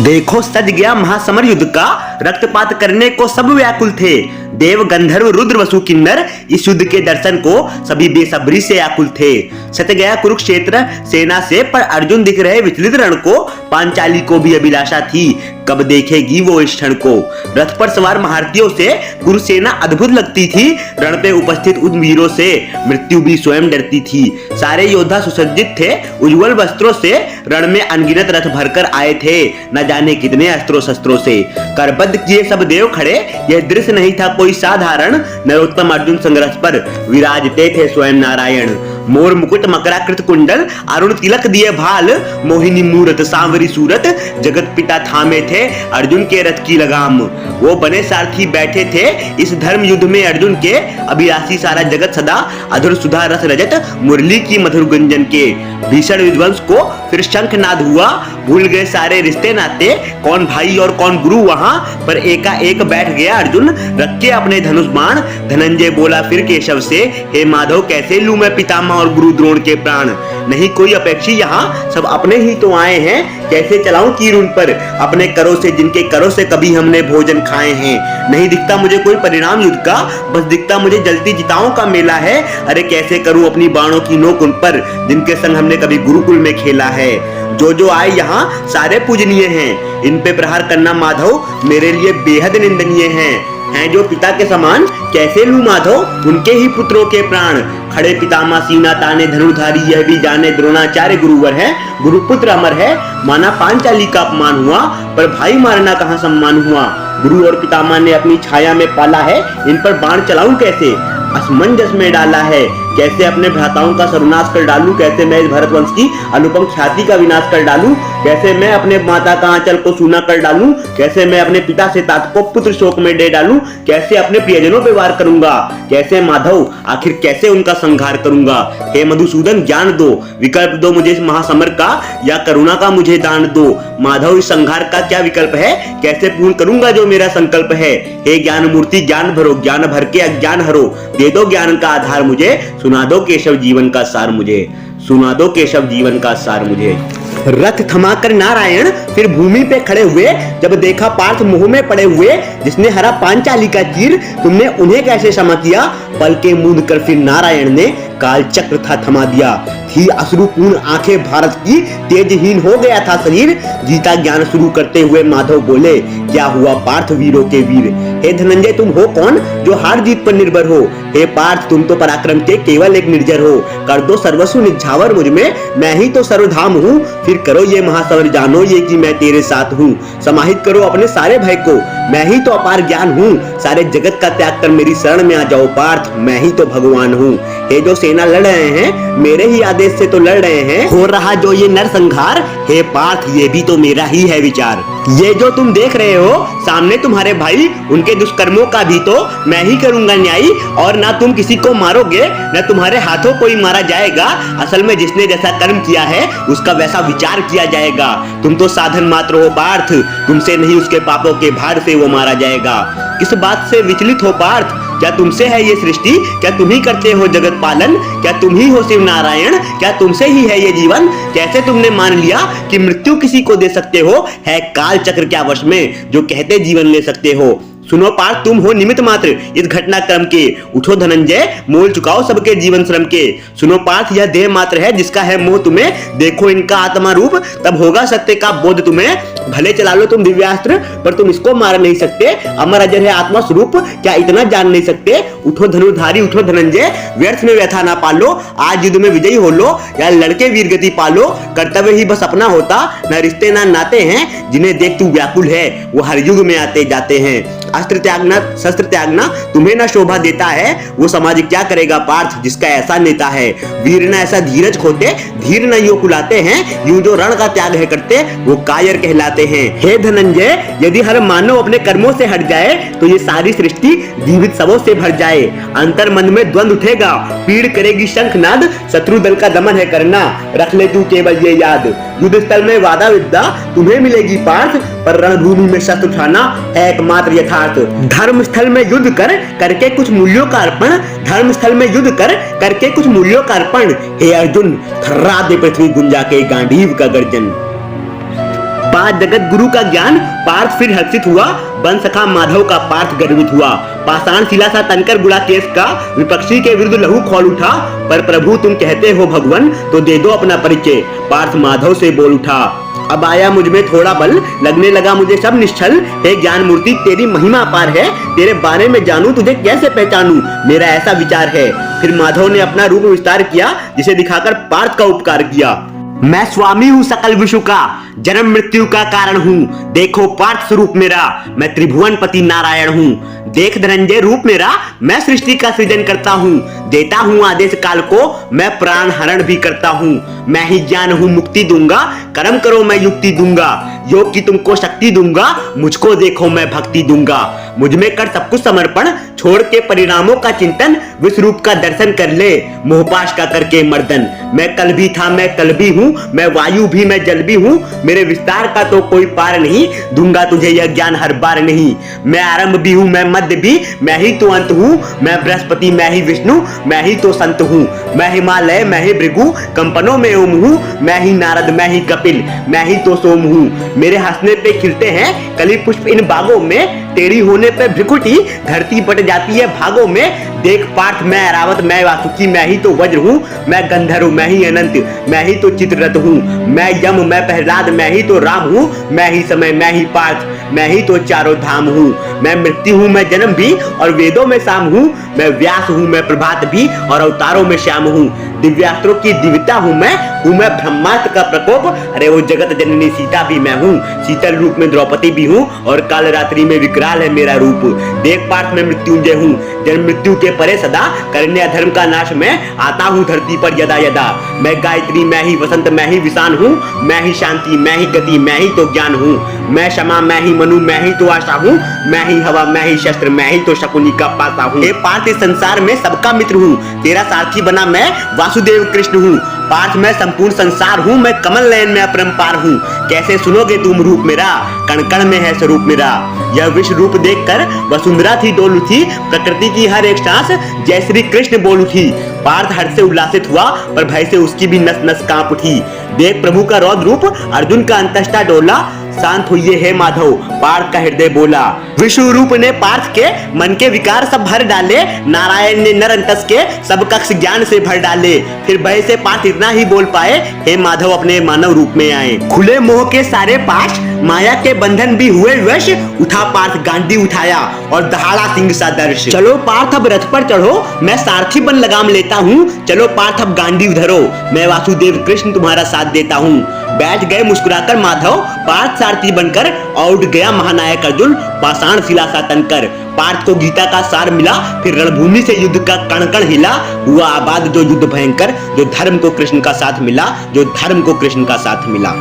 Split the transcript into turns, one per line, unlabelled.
देखो सज गया महासमर युद्ध का, रक्तपात करने को सब व्याकुल थे। देव गंधर्व रुद्र वसु किन्नर इस युद्ध के दर्शन को सभी बेसब्री से आकुल थे। सत गया कुरुक्षेत्र सेना से, पर अर्जुन दिख रहे विचलित रण को। पांचाली को भी अभिलाषा थी, कब देखेगी वो इस क्षण को। रथ पर सवार महारथियों से कुरुसेना अद्भुत लगती थी। रण पे उपस्थित उन वीरों से मृत्यु भी स्वयं डरती थी। सारे योद्धा सुसज्जित थे उज्जवल वस्त्रों से। रण में अनगिनत रथ भरकर आए थे, न जाने कितने अस्त्रों शस्त्रों से। करबद्ध किए सब देव खड़े, यह दृश्य नहीं था कोई साधारण। नरोत्तम अर्जुन संघर्ष पर विराजते थे स्वयं नारायण। मोर मुकुट मकराकृत कुंडल, अरुण तिलक दिए भाल। मोहिनी मूरत सांवरी सूरत, जगत पिता थामे थे अर्जुन के रथ की लगाम। वो बने सारथी बैठे थे इस धर्म युद्ध में अर्जुन के। अभिलाषी सारा जगत सदा अधुर सुधा रस रजत, मुरली की मधुर गुंजन के। भीषण विध्वंस को फिर शंखनाद हुआ, भूल गए सारे रिश्ते नाते। कौन भाई और कौन गुरु वहां पर एकाएक बैठ गया अर्जुन, रख के अपने धनुष बाण। धनंजय बोला फिर केशव से, हे माधव कैसे लूं मैं पितामह और गुरु द्रोण के प्राण। नहीं कोई अपेक्षी यहाँ, सब अपने ही तो आए हैं। कैसे चलाऊं तीर उन पर अपने करों से, जिनके करों से कभी हमने भोजन खाए हैं। नहीं दिखता मुझे कोई परिणाम युद्ध का, बस दिखता मुझे जलती चिताओं का मेला है। अरे कैसे करूं अपनी बाणों की नोक उन पर, जिनके संग हमने कभी गुरुकुल में खेला है। जो आए यहाँ सारे पूजनीय हैं, इन पे प्रहार करना माधव मेरे लिए बेहद निंदनीय हैं जो पिता के समान। कैसे लूं माधव उनके ही पुत्रों के प्राण। खड़े पितामह सीना ताने धनुर्धारी, यह भी जाने द्रोणाचार्य गुरुवर है। गुरुपुत्र अमर है, माना पांचाली का अपमान हुआ, पर भाई मारना कहाँ सम्मान हुआ। गुरु और पितामह ने अपनी छाया में पाला है, इन पर बाण चलाऊं कैसे, असमंजस में डाला है। कैसे अपने भ्राताओं का सर्वनाश कर डालूं, कैसे मैं इस भरतवंश की अनुपम ख्याति का विनाश कर डालूं। कैसे मैं अपने माता का आंचल को सूना कर डालूं। कैसे मैं अपने पिता से तात को पुत्र शोक में दे डालूं। कैसे अपने प्रियजनों पे वार करूंगा। कैसे माधव आखिर कैसे उनका संहार करूंगा। हे मधुसूदन ज्ञान दो, विकल्प दो मुझे इस महासमर का, या करुणा का मुझे दान दो। माधव इस संहार का क्या विकल्प है, कैसे पूर्ण करूंगा जो मेरा संकल्प है। हे ज्ञान मूर्ति ज्ञान भरो, ज्ञान भर के अज्ञान हरो। दे दो ज्ञान का आधार मुझे, सुना दो केशव जीवन का सार मुझे। सुना दो केशव जीवन का सार मुझे। रथ थमाकर नारायण फिर भूमि पे खड़े हुए, जब देखा पार्थ मुंह में पड़े हुए। जिसने हरा पांचाली का तीर, तुमने उन्हें कैसे क्षमा किया। पल के मूंद कर फिर नारायण ने काल चक्र था थमा दिया। थी अश्रुपूर्ण आंखें भारत की, तेजहीन हो गया था शरीर। गीता ज्ञान शुरू करते हुए माधव बोले, क्या हुआ पार्थ वीरों के वीर। हे धनंजय तुम हो कौन जो हार जीत पर निर्भर हो। हे पार्थ तुम तो पराक्रम के केवल एक निर्जर हो। कर दो सर्वस्व निछावर मुझ में, मैं ही तो सर्वधाम हूँ। फिर करो ये महासमर, जानो ये कि मैं तेरे साथ हूँ। समाहित करो अपने सारे भय को, मैं ही तो अपार ज्ञान हूँ। सारे जगत का त्याग कर मेरी शरण में आ जाओ पार्थ, मैं ही तो भगवान हूँ। हे जो सेना लड़ रहे हैं, मेरे ही आदेश से तो लड़ रहे हैं। हो रहा जो ये नरसंहार, हे पार्थ ये भी तो मेरा ही है विचार। ये जो तुम देख रहे हो सामने तुम्हारे भाई, उनके दुष्कर्मों का भी तो मैं ही करूंगा न्याय। और ना तुम किसी को मारोगे, ना तुम्हारे हाथों कोई मारा जाएगा। असल में जिसने जैसा कर्म किया है उसका वैसा विचार किया जाएगा। तुम तो साधन मात्र हो पार्थ, तुमसे नहीं उसके पापों के भार से वो मारा जाएगा। किस बात से विचलित हो पार्थ, क्या तुमसे है ये सृष्टि, क्या तुम ही करते हो जगत पालन। क्या तुम ही हो शिव नारायण, क्या तुमसे ही है ये जीवन। कैसे तुमने मान लिया कि मृत्यु किसी को दे सकते हो। है काल चक्र क्या वश में जो कहते जीवन ले सकते हो। सुनो पार्थ तुम हो निमित्त मात्र इस घटनाक्रम के। उठो धनंजय मोल चुकाओ सबके जीवन श्रम के। सुनो पार्थ यह देह मात्र है जिसका है मोह तुम्हें। देखो इनका आत्मा रूप, तब होगा सत्य का बोध तुम्हें। भले चला लो तुम दिव्यास्त्र, पर तुम इसको मार नहीं सकते। अमर अजर है आत्मा स्वरूप, क्या इतना जान नहीं सकते। उठो धनुर्धारी उठो धनंजय, व्यर्थ में व्यथा ना पालो। आज युद्ध में विजयी हो लो, या लड़के वीर गति पालो। कर्तव्य ही बस अपना होता, न रिश्ते ना नाते हैं। जिन्हें देख तू व्याकुल है, वो हर युग में आते जाते हैं। अस्त्र त्यागना शस्त्र त्यागना तुम्हें ना शोभा देता है। वो समाज क्या करेगा पार्थ जिसका ऐसा नेता है। वीर ना ऐसा धीरज खोते, धीर न यूं कुलाते हैं। यूं जो रण का त्याग है करते, वो कायर कहलाते हैं। हे धनंजय यदि हर मानव अपने कर्मों से हट जाए, तो ये सारी सृष्टि जीवित शवों से भर जाए। अंतर मन में द्वंद उठेगा, पीड़ करेगी शंखनाद। शत्रु दल का दमन है करना, रख ले तू केवल ये याद। युद्ध स्थल में वादा विद्या तुम्हें मिलेगी पार्थ, पर रणभूमि में शस्त्र उठाना है एकमात्र यथार्थ। धर्म स्थल में युद्ध कर करके कुछ मूल्यों का अर्पण। धर्म स्थल में युद्ध कर करके कुछ मूल्यों का अर्पण। हे अर्जुन थर्रा दे पृथ्वी गुंजा के गांडीव का गर्जन। महाजगत गुरु का ज्ञान पार्थ फिर हर्षित हुआ, बन सखा माधव का पार्थ गर्वित हुआ। पाषाण शिला सा तनकर गुड़ा केस का, विपक्षी के विरुद्ध लहू खोल उठा। पर प्रभु तुम कहते हो भगवन, तो दे दो अपना परिचय, पार्थ माधव से बोल उठा। अब आया मुझ में थोड़ा बल, लगने लगा मुझे सब निश्चल। हे ज्ञान मूर्ति तेरी महिमा अपार है, तेरे बारे में जानूं तुझे कैसे पहचानूं, मेरा ऐसा विचार है। फिर माधव ने अपना रूप विस्तार किया, जिसे दिखाकर पार्थ का उपकार किया। मैं स्वामी हूँ सकल विश्व का, जन्म मृत्यु का कारण हूँ, देखो पार्थ स्वरूप मेरा, मैं त्रिभुवन पति नारायण हूँ। देख धनंजय रूप मेरा, मैं सृष्टि का सृजन करता हूँ, देता हूँ आदेश काल को, मैं प्राण हरण भी करता हूँ। मैं ही ज्ञान हूँ मुक्ति दूंगा, कर्म करो मैं युक्ति दूंगा, योग की तुमको शक्ति दूंगा, मुझको देखो मैं भक्ति दूंगा। मुझ में कर सब कुछ समर्पण, छोड़ के परिणामों का चिंतन, विश्व रूप का दर्शन कर ले, मोहपाश का करके मर्दन। मैं कल भी था मैं कल भी हूँ, मैं वायु भी मैं जल भी हूँ, मेरे विस्तार का तो कोई पार नहीं, दूंगा तुझे यह ज्ञान हर बार नहीं। मैं आरंभ भी हूँ मैं मध्य भी, मैं ही तो अंत हूँ, मैं बृहस्पति मैं ही विष्णु, मैं ही तो संत हूँ। मैं हिमालय मैं ही भृगु, कंपनों में ओम हूँ, मैं ही नारद मैं ही कपिल, मैं ही तो सोम हूँ। मेरे हंसने पे खिलते हैं कली पुष्प इन बागों में, टेढ़ी होने पे भ्रिकुटी धरती बट जाती है भागों में। देख पार्थ मैं ऐरावत मैं वासुकी, मैं ही तो वज्र हूँ, मैं गंधर्व मैं ही अनंत, मैं ही तो चित्ररथ हूँ। मैं यम मैं प्रहलाद मैं ही तो राम हूँ, मैं ही समय मैं ही पार्थ, मैं ही तो चारों धाम हूँ। मैं मृत्यु हूँ मैं जन्म भी, और वेदों में शाम हूँ, मैं व्यास हूँ मैं प्रभात भी, और अवतारों में श्याम हूँ। दिव्यास्त्रों की दिव्यता हूँ मैं ब्रह्मास्त्र का प्रकोप, अरे वो जगत जननी सीता भी मैं हूँ, शीतल रूप में द्रौपदी भी हूँ, और काल रात्रि में विकराल है मेरा रूप। देख पार्थ में मृत्युंजय हूँ, जन्म मृत्यु के परे सदा, करने अधर्म का नाश मैं आता हूँ धरती पर यदा यदा। मैं गायत्री मैं ही वसंत मैं ही विषान हूँ, मैं ही शांति मैं ही गति मैं ही तो ज्ञान हूँ। मैं क्षमा मैं ही मनु मैं ही तो आशा हूँ, मैं ही हवा मैं ही शस्त्र मैं ही तो शकुनी का पासा हूँ। हे पार्थ इस संसार में सबका मित्र हूँ, तेरा सारथी बना मैं वासुदेव कृष्ण हूँ। पार्थ मैं संपूर्ण संसार हूँ, मैं कमल नयन में अपरंपार हूँ। कैसे सुनोगे तुम रूप मेरा, कण कण में है स्वरूप मेरा। यह विश्व रूप देखकर वसुंधरा थी डोल उठी, प्रकृति की हर एक सांस जय श्री कृष्ण बोल उठी। पार्थ हर्ष से उल्लासित हुआ, पर भय से उसकी भी नस नस कांप उठी। देख प्रभु का रौद्र रूप, अर्जुन का अंतष्टा डोला, शांत हुई हे माधव पार्थ का हृदय बोला। विष्णु रूप ने पार्थ के मन के विकार सब भर डाले, नारायण ने नर अंतस के सब कक्ष ज्ञान से भर डाले। फिर भय से पार्थ इतना ही बोल पाए, हे माधव अपने मानव रूप में आए। खुले मोह के सारे पाश, माया के बंधन भी हुए वश, उठा पार्थ गांडी उठाया और दहाड़ा सिंह सा दर्श। चलो पार्थ अब रथ पर चढ़ो, मैं सारथी बन लगाम लेता हूँ, चलो पार्थ अब गांडी उधरो, मैं वासुदेव कृष्ण तुम्हारा साथ देता हूँ। बैठ गए मुस्कुराकर माधव, पार्थ सारथी बनकर, और उठ गया महानायक अर्जुन पाषाण शिला सा तनकर। पार्थ को गीता का सार मिला, फिर रणभूमि से युद्ध का कण कण हिला। हुआ आबाद जो युद्ध भयंकर, जो धर्म को कृष्ण का साथ मिला, जो धर्म को कृष्ण का साथ मिला।